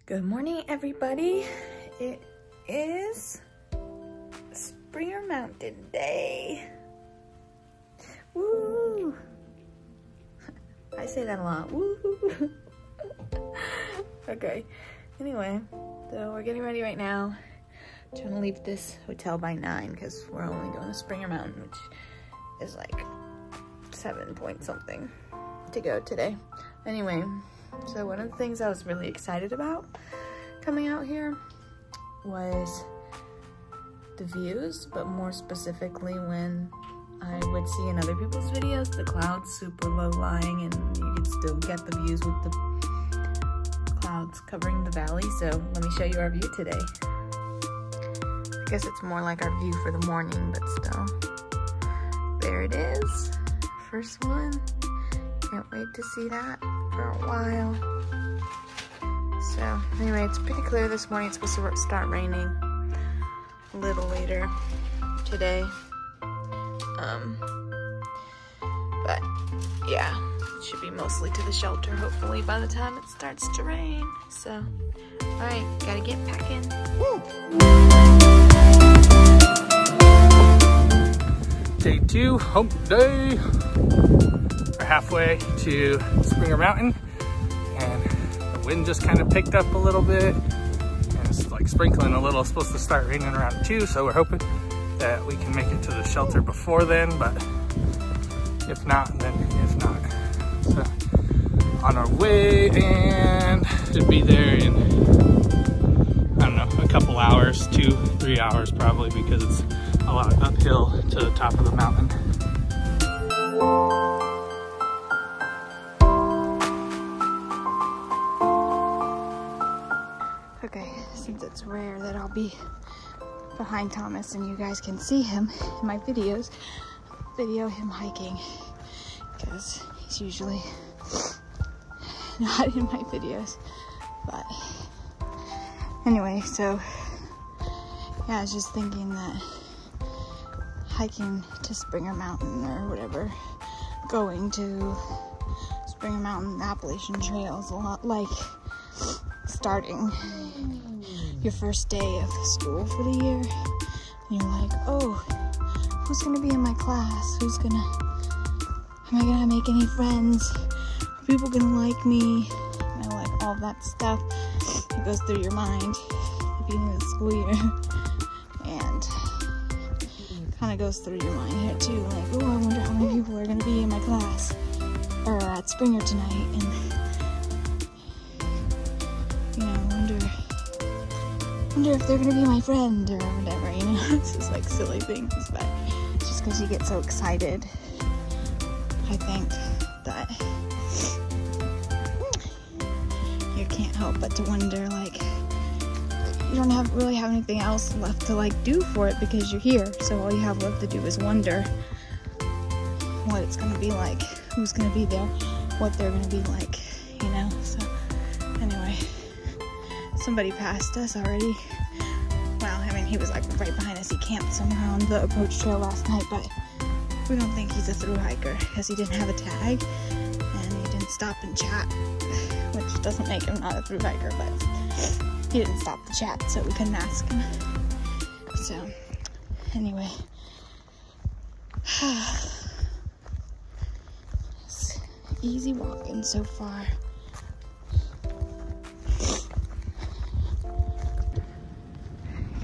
Good morning, everybody. It is Springer Mountain Day. Woo! I say that a lot. Woo! Okay. Anyway, so we're getting ready right now. Trying to leave this hotel by 9 because we're only doing the Springer Mountain, which is like 7 point something to go today. Anyway, so one of the things I was really excited about coming out here was the views, but more specifically when I would see in other people's videos the clouds super low lying and you could still get the views with the clouds covering the valley. So let me show you our view today. I guess it's more like our view for the morning, but still. There it is, first one. Can't wait to see that for a while. So anyway, it's pretty clear this morning. It's supposed to start raining a little later today. But yeah, it should be mostly to the shelter hopefully by the time it starts to rain. So, all right, gotta get packing. Woo! Day 2, hump day. We're halfway to Springer Mountain, and the wind just kind of picked up a little bit, and it's like sprinkling a little. It's supposed to start raining around 2, so we're hoping that we can make it to the shelter before then, but if not, then if not. So on our way, and should be there in, I don't know, a couple hours, 2-3 hours probably, because it's a lot uphill to the top of the mountain. Okay, since it's rare that I'll be behind Thomas and you guys can see him in my videos, video him hiking, because he's usually not in my videos. But anyway, so yeah, I was just thinking that hiking to Springer Mountain or whatever, going to Springer Mountain Appalachian Trail is a lot like starting your first day of school for the year. And you're like, oh, who's gonna be in my class? Am I gonna make any friends? Are people gonna like me? You know, like all that stuff that goes through your mind at the beginning of the school year. And kind of goes through your mind here too, like, oh, I wonder how many people are going to be in my class or at Springer tonight, and you know, wonder if they're going to be my friend or whatever, you know. It's just like silly things, but just because you get so excited, I think that you can't help but to wonder, like, you don't really have anything else left to like do for it because you're here. So all you have left to do is wonder what it's gonna be like, who's gonna be there, what they're gonna be like, you know. So anyway, somebody passed us already. Well, I mean, he was like right behind us. He camped somewhere on the approach trail last night, but we don't think he's a thru hiker because he didn't have a tag and he didn't stop and chat, which doesn't make him not a thru hiker, but he didn't stop the chat, so we couldn't ask him. So, anyway. It's easy walking so far.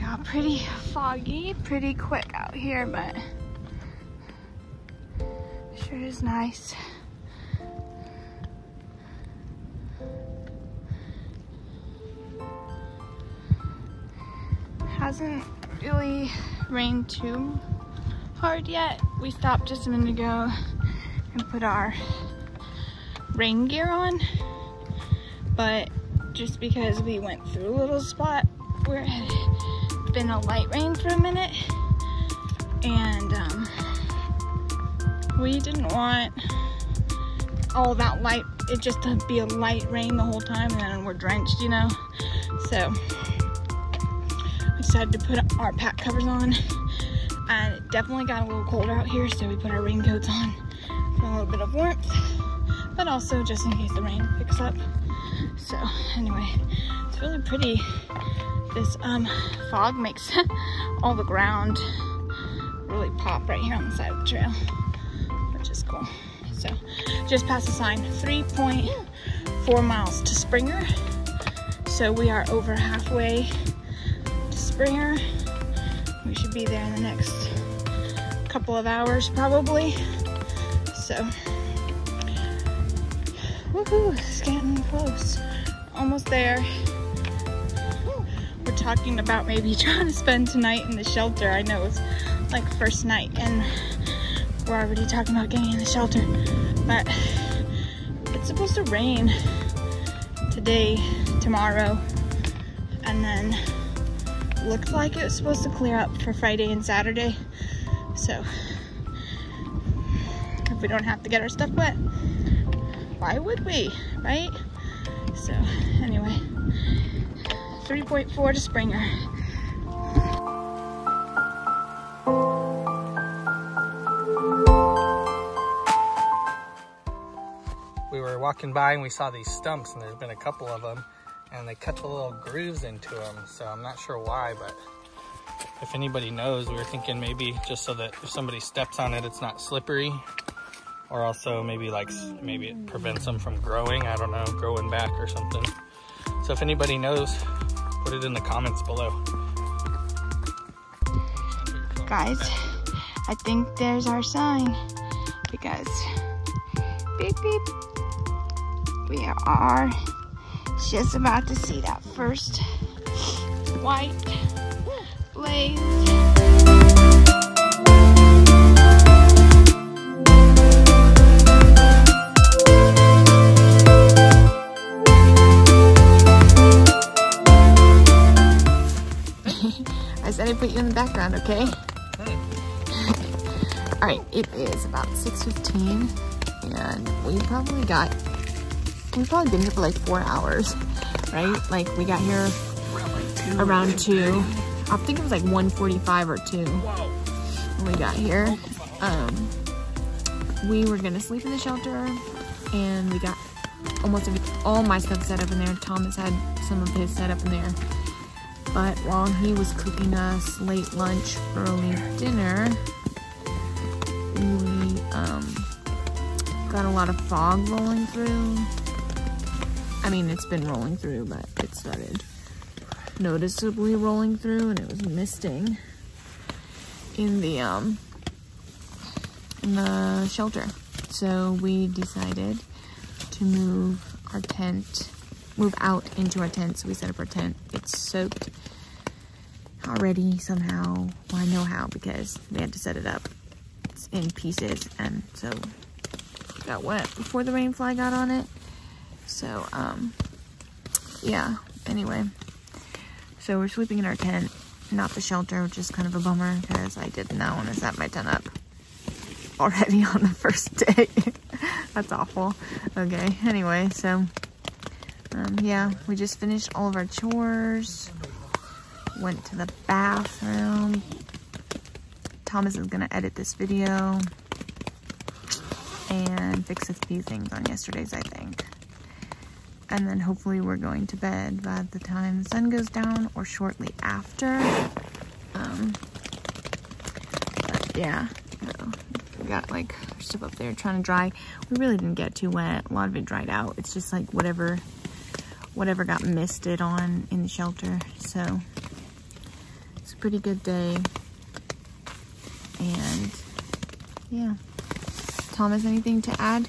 Got pretty foggy, pretty quick out here, but sure is nice. Hasn't really rained too hard yet. We stopped just a minute ago and put our rain gear on, but just because we went through a little spot where it had been a light rain for a minute, and we didn't want all that light, it just to be a light rain the whole time and then we're drenched, you know. So decided to put our pack covers on, and it definitely got a little colder out here, so we put our raincoats on for a little bit of warmth, but also just in case the rain picks up. So anyway, it's really pretty. This fog makes all the ground really pop right here on the side of the trail, which is cool. So just past the sign, 3.4 miles to Springer. So we are over halfway to Springer. We should be there in the next couple of hours probably. So woohoo, it's getting close. Almost there. We're talking about maybe trying to spend tonight in the shelter. I know it's like first night and we're already talking about getting in the shelter, but it's supposed to rain today, tomorrow, and then looks like it was supposed to clear up for Friday and Saturday. So if we don't have to get our stuff wet, why would we, right? So anyway, 3.4 to Springer. We were walking by and we saw these stumps, and there's been a couple of them, and they cut the little grooves into them, so I'm not sure why, but if anybody knows, we were thinking maybe just so that if somebody steps on it, it's not slippery, or also maybe maybe it prevents them from growing, I don't know, growing back or something. So if anybody knows, put it in the comments below. Guys, I think there's our sign, because beep beep, we are just about to see that first white blaze. I said I'd put you in the background, okay? All right, it is about 6:15, and we've probably been here for like 4 hours, right? Like we got here around 2. I think it was like 1:45 or 2 when we got here. We were gonna sleep in the shelter, and we got all my stuff set up in there. Thomas had some of his set up in there. But while he was cooking us late lunch, early dinner, we got a lot of fog rolling through. I mean, it's been rolling through, but it started noticeably rolling through, and it was misting in the shelter. So we decided to move out into our tent. So we set up our tent. It's soaked already somehow. Well, I know how, because we had to set it up. It's in pieces, and so it got wet before the rain fly got on it. So yeah, anyway, so we're sleeping in our tent, not the shelter, which is kind of a bummer, because I did not want to set my tent up already on the first day. That's awful. Okay, anyway, so yeah, we just finished all of our chores, went to the bathroom. Thomas is gonna edit this video and fix a few things on yesterday's, I think. And then hopefully we're going to bed by the time the sun goes down or shortly after. But yeah, so we got like stuff up there trying to dry. We really didn't get too wet. A lot of it dried out. It's just like whatever got misted on in the shelter. So it's a pretty good day. And yeah. Thomas, anything to add?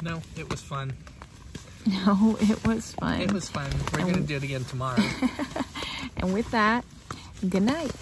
No, it was fun. No, it was fun. It was fun. We're going to do it again tomorrow. And with that, good night.